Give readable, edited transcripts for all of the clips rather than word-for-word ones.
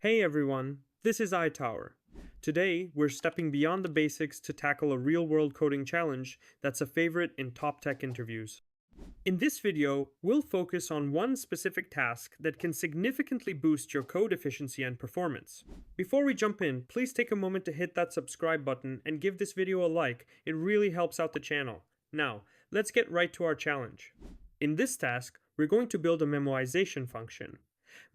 Hey everyone, this is iTower. Today, we're stepping beyond the basics to tackle a real-world coding challenge that's a favorite in top tech interviews. In this video, we'll focus on one specific task that can significantly boost your code efficiency and performance. Before we jump in, please take a moment to hit that subscribe button and give this video a like. It really helps out the channel. Now, let's get right to our challenge. In this task, we're going to build a memoization function.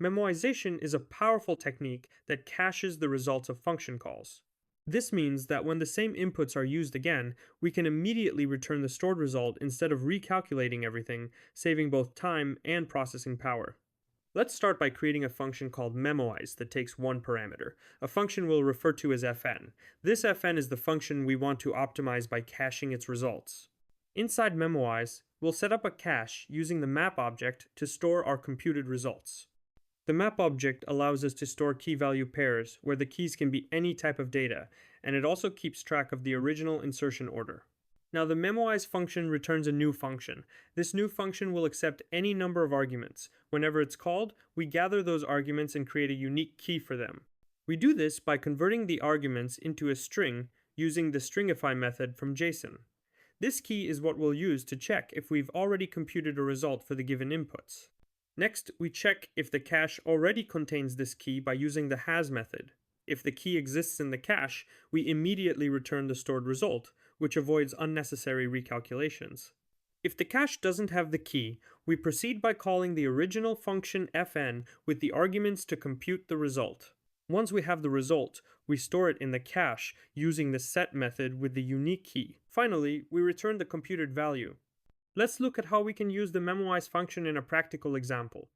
Memoization is a powerful technique that caches the results of function calls. This means that when the same inputs are used again, we can immediately return the stored result instead of recalculating everything, saving both time and processing power. Let's start by creating a function called memoize that takes one parameter, a function we'll refer to as fn. This fn is the function we want to optimize by caching its results. Inside memoize, we'll set up a cache using the map object to store our computed results. The map object allows us to store key-value pairs, where the keys can be any type of data, and it also keeps track of the original insertion order. Now the memoize function returns a new function. This new function will accept any number of arguments. Whenever it's called, we gather those arguments and create a unique key for them. We do this by converting the arguments into a string using the stringify method from JSON. This key is what we'll use to check if we've already computed a result for the given inputs. Next, we check if the cache already contains this key by using the has method. If the key exists in the cache, we immediately return the stored result, which avoids unnecessary recalculations. If the cache doesn't have the key, we proceed by calling the original function fn with the arguments to compute the result. Once we have the result, we store it in the cache using the set method with the unique key. Finally, we return the computed value. Let's look at how we can use the memoize function in a practical example.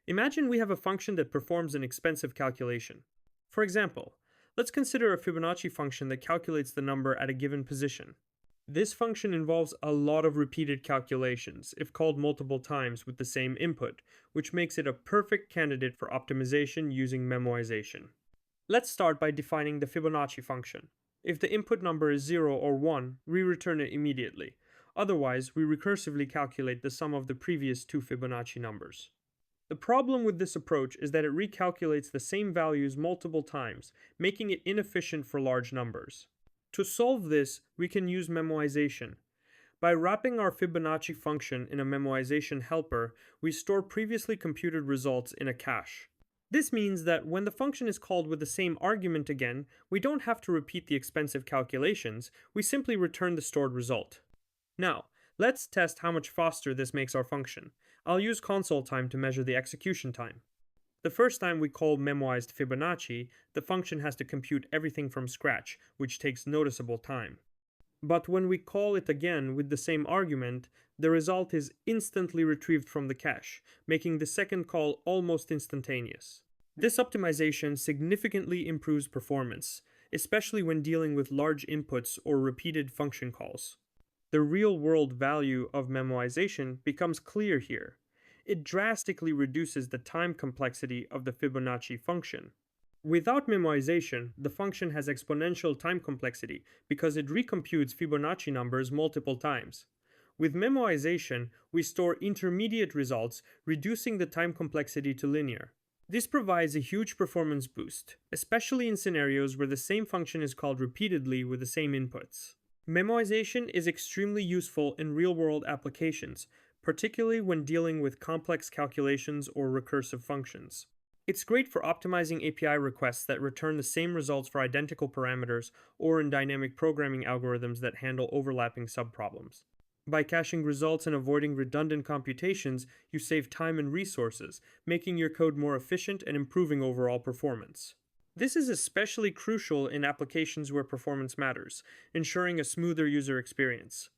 Imagine we have a function that performs an expensive calculation. For example, let's consider a Fibonacci function that calculates the number at a given position. This function involves a lot of repeated calculations, if called multiple times with the same input, which makes it a perfect candidate for optimization using memoization. Let's start by defining the Fibonacci function. If the input number is 0 or 1, we return it immediately. Otherwise, we recursively calculate the sum of the previous two Fibonacci numbers. The problem with this approach is that it recalculates the same values multiple times, making it inefficient for large numbers. To solve this, we can use memoization. By wrapping our Fibonacci function in a memoization helper, we store previously computed results in a cache. This means that when the function is called with the same argument again, we don't have to repeat the expensive calculations, we simply return the stored result. Now, let's test how much faster this makes our function. I'll use console time to measure the execution time. The first time we call memoized Fibonacci, the function has to compute everything from scratch, which takes noticeable time. But when we call it again with the same argument, the result is instantly retrieved from the cache, making the second call almost instantaneous. This optimization significantly improves performance, especially when dealing with large inputs or repeated function calls. The real-world value of memoization becomes clear here. It drastically reduces the time complexity of the Fibonacci function. Without memoization, the function has exponential time complexity because it recomputes Fibonacci numbers multiple times. With memoization, we store intermediate results, reducing the time complexity to linear. This provides a huge performance boost, especially in scenarios where the same function is called repeatedly with the same inputs. Memoization is extremely useful in real-world applications, particularly when dealing with complex calculations or recursive functions. It's great for optimizing API requests that return the same results for identical parameters or in dynamic programming algorithms that handle overlapping subproblems. By caching results and avoiding redundant computations, you save time and resources, making your code more efficient and improving overall performance. This is especially crucial in applications where performance matters, ensuring a smoother user experience.